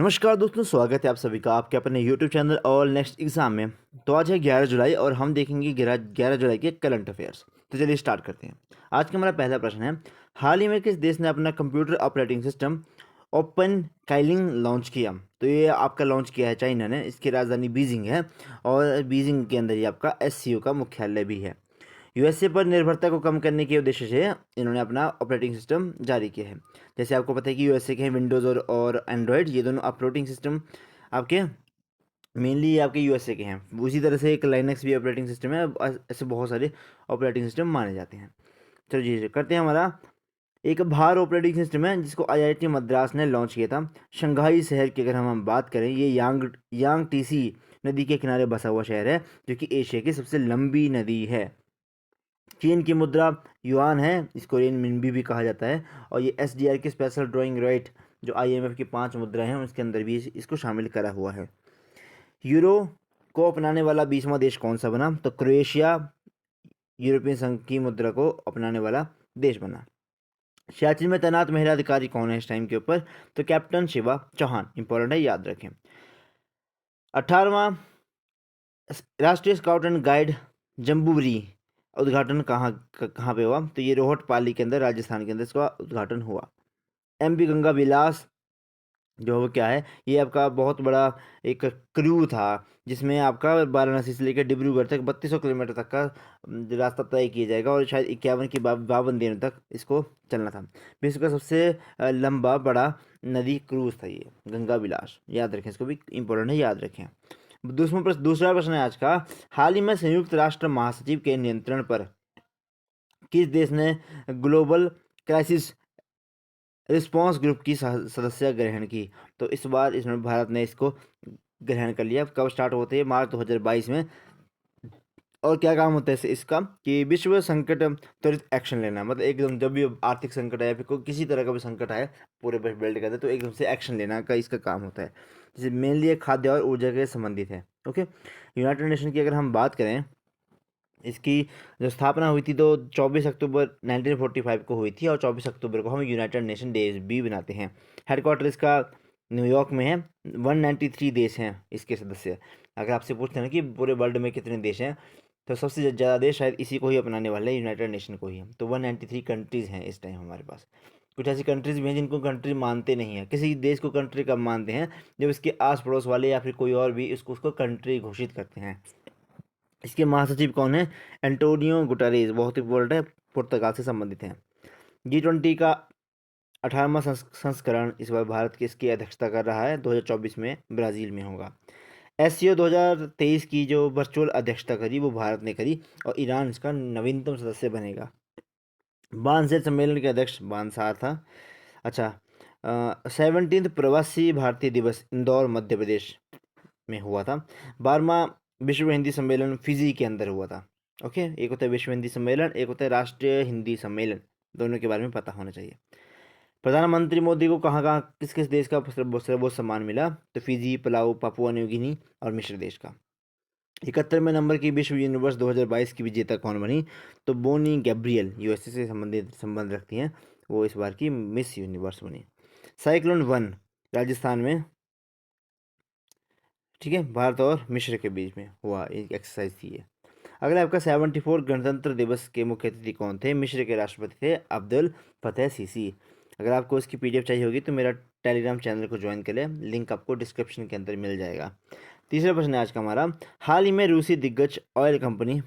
नमस्कार दोस्तों, स्वागत है आप सभी का आपके अपने YouTube channel all next exam में। तो आज है 11 जुलाई और हम देखेंगे 11 जुलाई के करंट अफेयर्स। तो चलिए स्टार्ट करते हैं। आज का हमारा पहला प्रश्न है, हाल ही में किस देश ने अपना computer operating system open Kylin launch किया? तो ये आपका लॉन्च किया है चाइना ने। इसकी राजधानी बीजिंग है और बीजिंग के अंदर ही आपका एससीओ का मुख्यालय भी है। यूएसए पर निर्भरता को कम करने के उद्देश्य से इन्होंने अपना ऑपरेटिंग सिस्टम जारी किया है। जैसे आपको पता है कि यूएसए के हैं विंडोज़ और एंड्रॉयड, ये दोनों ऑपरेटिंग सिस्टम आपके मेनली आपके यूएसए के हैं। उसी तरह से एक लाइनक्स भी ऑपरेटिंग सिस्टम है। ऐसे बहुत सारे ऑपरेटिंग सिस्टम माने जाते हैं। चलो जी करते हैं। हमारा एक बाहर ऑपरेटिंग सिस्टम है जिसको आईआईटी मद्रास ने लॉन्च किया था। शंघाई शहर की अगर हम बात करें, ये यांग टीसी नदी के किनारे बसा हुआ शहर है, जो कि एशिया की सबसे लंबी नदी है। चीन की मुद्रा युआन है, इसको रेनमिनबी भी कहा जाता है। और ये एसडीआर की स्पेशल ड्राइंग राइट, जो आईएमएफ की 5 मुद्रा हैं उसके अंदर भी इसको शामिल करा हुआ है। यूरो को अपनाने वाला 20वां देश कौन सा बना? तो क्रोएशिया यूरोपियन संघ की मुद्रा को अपनाने वाला देश बना। सियाचिन में तैनात महिला अधिकारी कौन है इस टाइम के ऊपर? तो कैप्टन शिवा चौहान। इंपॉर्टेंट है, याद रखें। 18वां राष्ट्रीय स्काउट एंड गाइड जम्बूरी उद्घाटन कहाँ कहाँ पे हुआ? तो ये रोहट पाली के अंदर, राजस्थान के अंदर इसका उद्घाटन हुआ। एमपी गंगा विलास जो वो क्या है, ये आपका बहुत बड़ा एक क्रू था जिसमें आपका वाराणसी से लेकर डिब्रूगढ़ तक 3200 किलोमीटर तक का रास्ता तय किया जाएगा और शायद 51 की 52 दिनों तक इसको चलना था। विश्व का सबसे लंबा बड़ा नदी क्रूज था ये गंगा विलास। याद रखें, इसको भी इंपॉर्टेंट है, याद रखें। दूसरा प्रश्न है आज का, हाल ही में संयुक्त राष्ट्र महासचिव के नियंत्रण पर किस देश ने ग्लोबल क्राइसिस रिस्पांस ग्रुप की सदस्य ग्रहण की? तो इस बार इसमें भारत ने इसको ग्रहण कर लिया। कब स्टार्ट होते हैं? मार्च 2022 में। और क्या काम होता है इसका कि विश्व संकट त्वरित एक्शन लेना, मतलब एकदम जब भी आर्थिक संकट आया, फिर कोई किसी तरह का भी संकट आए पूरे वर्ल्ड के अंदर, तो एकदम से एक्शन लेना का इसका काम होता है। जैसे मेनली खाद्य और ऊर्जा के संबंधित है। ओके, यूनाइटेड नेशन की अगर हम बात करें, इसकी जो स्थापना हुई थी तो 24 अक्टूबर 1945 को हुई थी और 24 अक्टूबर को हम यूनाइटेड नेशन डे भी बनाते हैं। हेडक्वार्टर इसका न्यूयॉर्क में है। 193 देश हैं इसके सदस्य। अगर आपसे पूछते हैं ना कि पूरे वर्ल्ड में कितने देश हैं, तो सबसे ज़्यादा देश शायद इसी को ही अपनाने वाले हैं, यूनाइटेड नेशन को ही। तो 193 कंट्रीज़ हैं इस टाइम हमारे पास। कुछ ऐसी कंट्रीज़ भी हैं जिनको कंट्री मानते नहीं हैं। किसी देश को कंट्री कब मानते हैं? जब इसके आस पड़ोस वाले या फिर कोई और भी उसको कंट्री घोषित करते हैं। इसके महासचिव कौन है? एंटोनियो गुटरेज। बहुत ही इंपॉर्टेंट है, पुर्तगाल से संबंधित हैं। G20 का 18वां संस्करण इस बार भारत की इसकी अध्यक्षता कर रहा है। 2024 में ब्राज़ील में होगा। एससीओ 2023 की जो वर्चुअल अध्यक्षता करी वो भारत ने करी और ईरान इसका नवीनतम सदस्य बनेगा। बानसेर सम्मेलन के अध्यक्ष बानसार था। अच्छा, 17th प्रवासी भारतीय दिवस इंदौर मध्य प्रदेश में हुआ था। 12वां विश्व हिंदी सम्मेलन फिजी के अंदर हुआ था। ओके, एक होता है विश्व हिंदी सम्मेलन, एक होता है राष्ट्रीय हिंदी सम्मेलन। दोनों के बारे में पता होना चाहिए। प्रधानमंत्री मोदी को कहाँ कहाँ किस किस देश का सर्वोच्च सम्मान मिला? तो Fiji, Palau, Papua New Guinea और मिस्र देश का। 71वें नंबर की विश्व यूनिवर्स 2022 की विजेता कौन बनी? तो बोनी गैब्रियल, यूएसए से संबंध रखती हैं, वो इस बार की मिस यूनिवर्स बनी। साइक्लोन 1 राजस्थान में, ठीक है, भारत और मिस्र के बीच में हुआ एक एक्सरसाइज थी ये। अगला आपका 74 गणतंत्र दिवस के मुख्य अतिथि कौन थे? मिस्र के राष्ट्रपति थे अब्दुल फतेह सीसी। अगर आपको इसकी पीडीएफ चाहिए होगी तो मेरा टेलीग्राम चैनल को ज्वाइन करें, लिंक आपको डिस्क्रिप्शन के अंदर मिल जाएगा। तीसरा प्रश्न है आज का हमारा, हाल ही में रूसी दिग्गज ऑयल कंपनी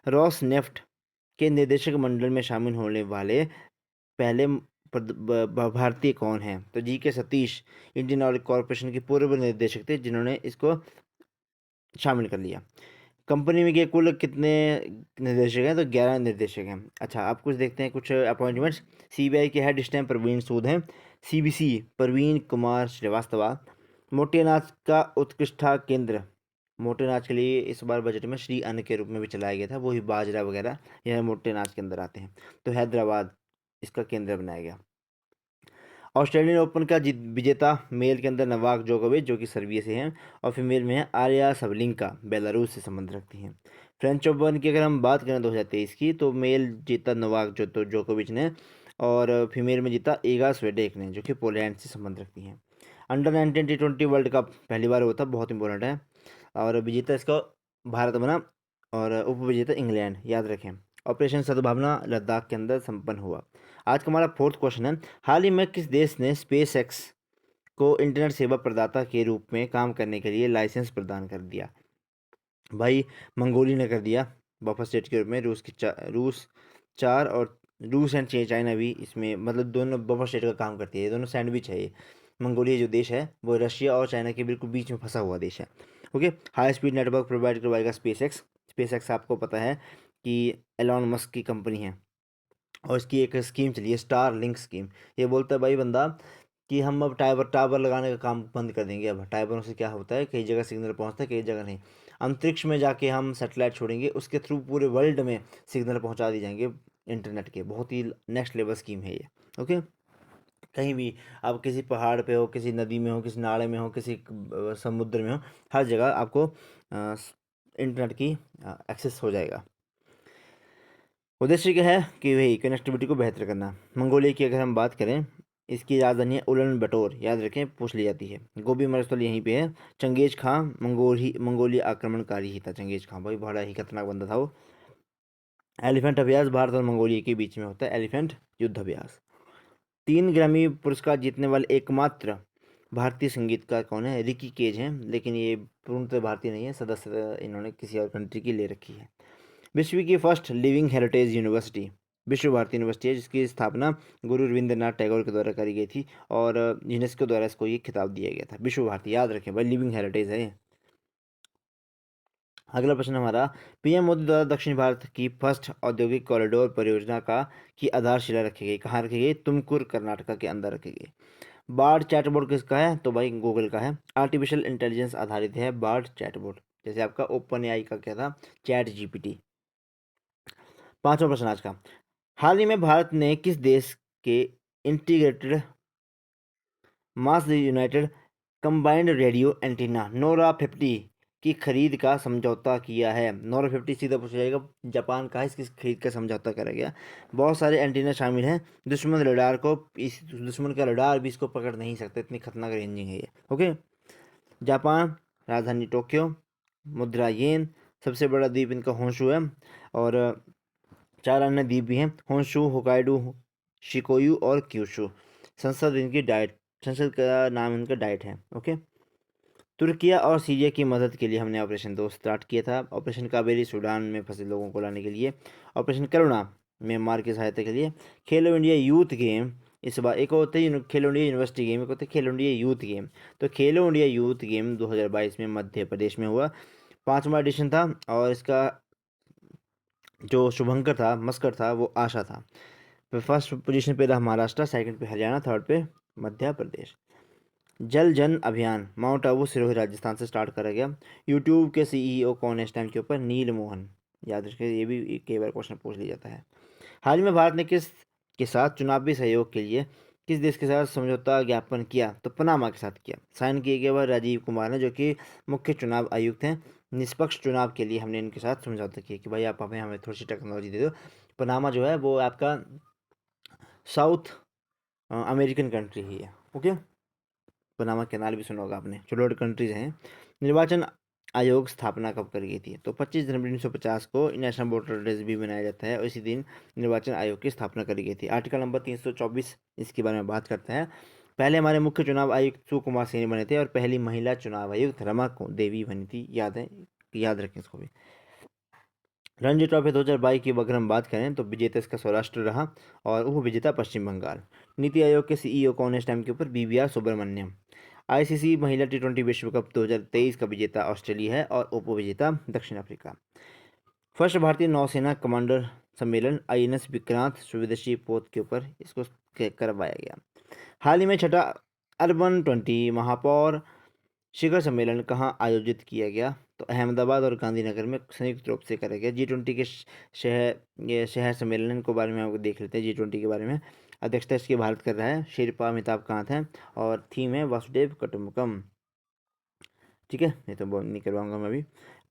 रॉसनेफ्ट के निदेशक मंडल में शामिल होने वाले पहले भारतीय कौन हैं? तो जी के सतीश इंडियन ऑयल कॉरपोरेशन के पूर्व निर्देशक थे जिन्होंने इसको शामिल कर लिया। कंपनी में के कुल कितने निर्देशक हैं? तो 11 निर्देशक हैं। अच्छा, आप कुछ देखते हैं कुछ अपॉइंटमेंट्स। सीबीआई के हेड इस टाइम प्रवीण सूद हैं। सीबीसी प्रवीण कुमार श्रीवास्तव। मोटे अनाज का उत्कृष्टता केंद्र, मोटे अनाज के लिए इस बार बजट में श्री अन्न के रूप में भी चलाया गया था, वही बाजरा वगैरह यह मोटे अनाज के अंदर आते हैं। तो हैदराबाद इसका केंद्र बनाया गया। ऑस्ट्रेलियन ओपन का विजेता मेल के अंदर नवाक जोकोविच जो कि सर्बिया से हैं, और फीमेल में है आर्या सबलिंका, बेलारूस से संबंध रखती हैं। फ्रेंच ओपन की अगर हम बात करें 2023 की, तो मेल जीता नवाक जोकोविच ने और फीमेल में जीता ईगा स्वीडेक ने, जो कि पोलैंड से संबंध रखती हैं। अंडर 19 T20 वर्ल्ड कप पहली बार हुआ था, बहुत इंपॉर्टेंट है। और विजेता इसका भारत बना और उपविजेता इंग्लैंड, याद रखें। ऑपरेशन सद्भावना लद्दाख के अंदर संपन्न हुआ। आज का हमारा फोर्थ क्वेश्चन है, हाल ही में किस देश ने स्पेस एक्स को इंटरनेट सेवा प्रदाता के रूप में काम करने के लिए लाइसेंस प्रदान कर दिया? भाई मंगोलिया ने कर दिया बफर स्टेट के रूप में। रूस 4 और रूस एंड चाइना भी इसमें, मतलब दोनों बफर स्टेट का काम करती है, ये दोनों सैंडविच है ये। मंगोलिया जो देश है वो रशिया और चाइना के बिल्कुल बीच में फंसा हुआ देश है। Okay, high speed network provide करवाएगा स्पेस एक्स। स्पेस एक्स आपको पता है कि एलॉन मस्क की कंपनी है और इसकी एक स्कीम चली है, स्टार लिंक स्कीम। ये बोलता है भाई बंदा कि हम अब टावर टावर लगाने का काम बंद कर देंगे। अब टावरों से क्या होता है, कई जगह सिग्नल पहुंचता है, कई जगह नहीं। अंतरिक्ष में जाके हम सैटेलाइट छोड़ेंगे, उसके थ्रू पूरे वर्ल्ड में सिग्नल पहुंचा दिए जाएंगे इंटरनेट के। बहुत ही नेक्स्ट लेवल स्कीम है ये। ओके, कहीं भी आप किसी पहाड़ पे हो, किसी नदी में हो, किसी नाले में हो, किसी समुद्र में हो, हर जगह आपको इंटरनेट की एक्सेस हो जाएगा। उद्देश्य क्या है कि वही कनेक्टिविटी को बेहतर करना। मंगोलिया की अगर हम बात करें, इसकी राजधानी है उलन बटोर, याद रखें, पूछ ली जाती है। गोभी मरुस्थल यहीं पे है। चंगेज खां मंगोलिया आक्रमणकारी ही था। चंगेज खां भाई बड़ा ही खतरनाक बंदा था वो। एलिफेंट अभ्यास भारत और मंगोलिया के बीच में होता है, एलिफेंट युद्ध अभ्यास। 3 ग्रैमी पुरस्कार जीतने वाले एकमात्र भारतीय संगीतकार कौन है? रिकी केज हैं, लेकिन ये पूर्णतः भारतीय नहीं है, सदस्यता इन्होंने किसी और कंट्री की ले रखी है। विश्व की फर्स्ट लिविंग हेरिटेज यूनिवर्सिटी विश्व भारती यूनिवर्सिटी है, जिसकी स्थापना गुरु रविंद्रनाथ टैगोर के द्वारा करी गई थी और यूनेस्को द्वारा इसको ये खिताब दिया गया था। विश्व भारती, याद रखें भाई, लिविंग हेरिटेज है। अगला प्रश्न हमारा, पीएम मोदी द्वारा दक्षिण भारत की फर्स्ट औद्योगिक कॉरिडोर परियोजना की आधारशिला रखी गई, कहाँ रखी गई? तुमकुर कर्नाटका के अंदर रखी गई। बार्ड चैटबोट किसका है? तो भाई गूगल का है। आर्टिफिशियल इंटेलिजेंस आधारित है बार्ड चैटबोट, जैसे आपका ओपन एआई का क्या था, चैट जीपीटी। पांचवा प्रश्न आज का, हाल ही में भारत ने किस देश के integrated mass united combined radio antenna NORA 50 की खरीद का समझौता किया है? नोरा 50 सीधा पूछा जाएगा, जापान का है, इसकी खरीद का समझौता करा गया। बहुत सारे एंटीना शामिल हैं, दुश्मन रडार को, इस दुश्मन का रडार भी इसको पकड़ नहीं सकता, इतनी खतरनाक रेंजिंग है ये। ओके, जापान, राजधानी टोक्यो, मुद्रा येन, सबसे बड़ा द्वीप इनका होंशु है और 4 अन्य द्वीप भी हैं, होंशु, होकाइडो, शिकोयू और क्यूशु। संसद का नाम इनका डाइट है। ओके, तुर्किया और सीरिया की मदद के लिए हमने ऑपरेशन 2 स्टार्ट किया था। ऑपरेशन कावेरी सूडान में फंसे लोगों को लाने के लिए। ऑपरेशन करुणा म्यांमार की सहायता के लिए। खेलो इंडिया यूथ गेम, इस बार एक होता है खेलो इंडिया यूनिवर्सिटी गेम, एक होता है खेलो इंडिया यूथ गेम। तो खेलो इंडिया यूथ गेम 2022 में मध्य प्रदेश में हुआ, 5वां एडिशन था और इसका जो शुभंकर था, मस्कर था, वो आशा था। फर्स्ट पोजीशन पे रहा महाराष्ट्र, सेकंड पे हरियाणा, थर्ड पे मध्य प्रदेश। जल जन अभियान माउंट आबू सिरोही राजस्थान से स्टार्ट करा गया। यूट्यूब के सीईओ कौन है इस टाइम के ऊपर? नील मोहन, याद रखिए, ये भी कई बार क्वेश्चन पूछ लिया जाता है। हाल ही में भारत ने किस के साथ चुनावी सहयोग के लिए किस देश के साथ समझौता ज्ञापन किया? तो पनामा के साथ किया। साइन किए गए वह राजीव कुमार ने, जो कि मुख्य चुनाव आयुक्त हैं। निष्पक्ष चुनाव के लिए हमने इनके साथ समझौता किया कि भाई आप हमें थोड़ी सी टेक्नोलॉजी दे दो। पनामा जो है वो आपका साउथ अमेरिकन कंट्री ही है। ओके, पनामा कैनाल भी सुना होगा आपने, छोटे छोटे कंट्रीज हैं। निर्वाचन आयोग स्थापना कब करी गई थी? तो 25 जनवरी 1950 को नेशनल वोटर डेज भी मनाया जाता है और इसी दिन निर्वाचन आयोग की स्थापना करी गई थी। आर्टिकल नंबर 324 इसके बारे में बात करते हैं। पहले हमारे मुख्य चुनाव आयुक्त सुकुमार सैनी बने थे और पहली महिला चुनाव आयुक्त रमा देवी बनी थी, याद रखें इसको भी। रणजी ट्रॉफी 2022 की अगर हम बात करें तो विजेता इसका सौराष्ट्र रहा और उप विजेता पश्चिम बंगाल। नीति आयोग के सीईओ कौन है इस टाइम के ऊपर? बीवीआर सुब्रमण्यम। आईसीसी महिला T20 विश्व कप 2023 का विजेता ऑस्ट्रेलिया है और उप विजेता दक्षिण अफ्रीका। फर्स्ट भारतीय नौसेना कमांडर सम्मेलन आईएनएस विक्रांत स्वदेशी पोत के ऊपर इसको करवाया गया। हाल ही में छठा अर्बन 20 महापौर शिखर सम्मेलन कहाँ आयोजित किया गया? तो अहमदाबाद और गांधीनगर में संयुक्त रूप से करा गया। G20 के शहर सम्मेलन को बारे में आपको देख लेते हैं। G20 के बारे में अध्यक्षता इसकी भारत कर रहा है, शेरपा अमिताभ कांत हैं और थीम है वासुदेव कुटुंबकम। ठीक है, नहीं तो नहीं करवाऊंगा मैं अभी।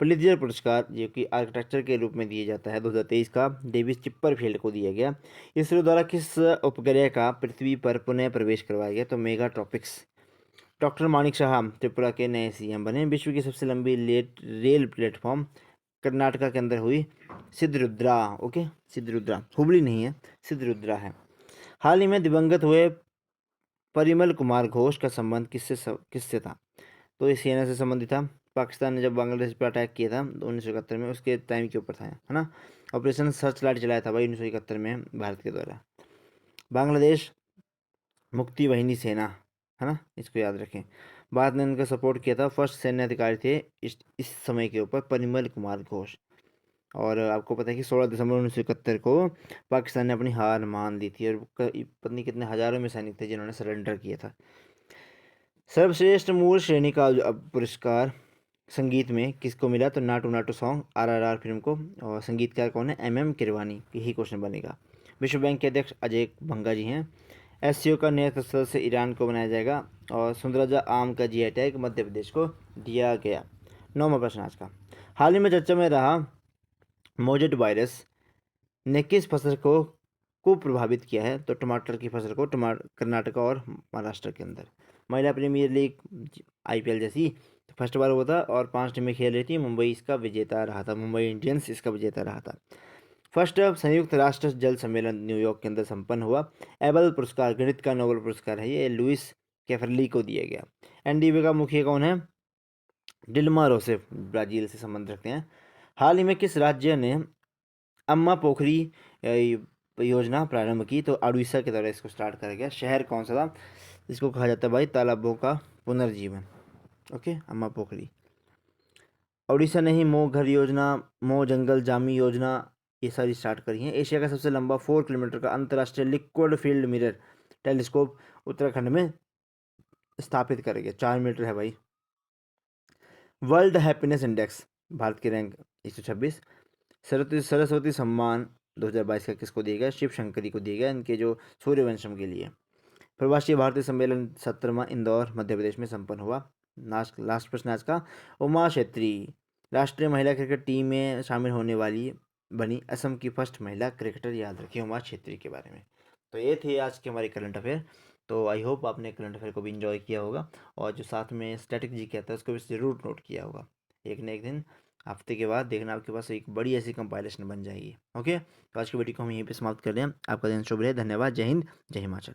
पुलित्जर पुरस्कार जो कि आर्किटेक्चर के रूप में दिया जाता है 2023 का डेविस चिप्परफील्ड को दिया गया। इसरो द्वारा किस उपग्रह का पृथ्वी पर पुनः प्रवेश करवाया गया? तो mega tropics doctor Manik Saha Tripura के नए सीएम बने। विश्व की सबसे लंबी रेल प्लेटफॉर्म कर्नाटका के अंदर हुई। सिद्धरुद्रा, ओके, सिद्धरुद्रा, हुबली नहीं है, सिद्धरुद्रा है। हाल ही में दिवंगत हुए परिमल कुमार घोष का संबंध किससे था? तो ये सेना से संबंधित था। पाकिस्तान ने जब बांग्लादेश पर अटैक किया था 1971 में, उसके टाइम के ऊपर था, है ना। ऑपरेशन सर्च लाइट चलाया था भाई 1971 में भारत के द्वारा। बांग्लादेश मुक्ति वाहिनी सेना, है ना, इसको याद रखें। भारत ने उनका सपोर्ट किया था। फर्स्ट सैन्य अधिकारी थे इस समय के ऊपर परिमल कुमार घोष। और आपको पता है कि 16 दिसंबर 1971 को पाकिस्तान ने अपनी हार मान ली थी और पत्नी कितने हजारों में सैनिक थे जिन्होंने सरेंडर किया था। सर्वश्रेष्ठ मूल श्रेणी का पुरस्कार संगीत में किसको मिला? तो नाटू नाटू सॉन्ग, आरआरआर फिल्म को। और संगीतकार कौन है? एमएम किरवानी। यही क्वेश्चन बनेगा। विश्व बैंक के अध्यक्ष अजय भंगा जी हैं। एससीओ का नया सदस्य ईरान को बनाया जाएगा। और सुंदरजा आम का जीआई टैग मध्य प्रदेश को दिया गया। 9वां प्रश्न आज का। हाल ही में चर्चा में रहा मोजेट वायरस ने किस फसल को प्रभावित किया है? तो टमाटर की फसल को, कर्नाटक और महाराष्ट्र के अंदर। महिला प्रीमियर लीग आईपीएल जैसी फर्स्ट बार हुआ था और 5 टीमें खेल रही थी। मुंबई इसका विजेता रहा था, मुंबई इंडियंस इसका विजेता रहा था। फर्स्ट संयुक्त राष्ट्र जल सम्मेलन न्यूयॉर्क के अंदर संपन्न हुआ। एबल पुरस्कार गणित का नोबेल पुरस्कार है, ये लुइस कैफरली को दिया गया। एनडीबी का मुखिया कौन है? डिल्मा रोसेफ, ब्राजील से संबंध रखते हैं। हाल ही में किस राज्य ने अम्मा पोखरी योजना प्रारंभ की? तो उड़ीसा के द्वारा इसको स्टार्ट करा गया। शहर कौन सा था? इसको कहा जाता है भाई तालाबों का पुनर्जीवन। ओके, अम्मा पोखरी। उड़ीसा ने ही मो घर योजना, मो जंगल जामी योजना, ये सारी स्टार्ट करी हैं। एशिया का सबसे लंबा 4 किलोमीटर का अंतर्राष्ट्रीय liquid field mirror telescope Uttarakhand में स्थापित करा गया। 4 मीटर है भाई। वर्ल्ड हैप्पीनेस इंडेक्स भारत की रैंक 126। सरस्वती सम्मान 2022 का किसको दिया गया? शिव शंकरी को दिया गया, इनके जो सूर्यवंशम के लिए। प्रवासी भारतीय सम्मेलन 17वां इंदौर मध्य प्रदेश में संपन्न हुआ। लास्ट प्रश्न आज का। उमा छेत्री राष्ट्रीय महिला क्रिकेट टीम में शामिल होने वाली बनी असम की फर्स्ट महिला क्रिकेटर। याद रखिए उमा छेत्री के बारे में। तो ये थे आज के हमारे करंट अफेयर। तो आई होप आपने करंट अफेयर को भी इंजॉय किया होगा और जो साथ में स्टैटिक जी कहता है उसको भी ज़रूर नोट किया होगा। एक न एक दिन हफ्ते के बाद देखना आपके पास एक बड़ी ऐसी कंपाइलेशन बन जाएगी। ओके, तो आज की वीडियो को हम यहीं पे समाप्त कर रहे हैं। आपका दिन शुभ रहे। धन्यवाद। जय हिंद, जय हिमाचल।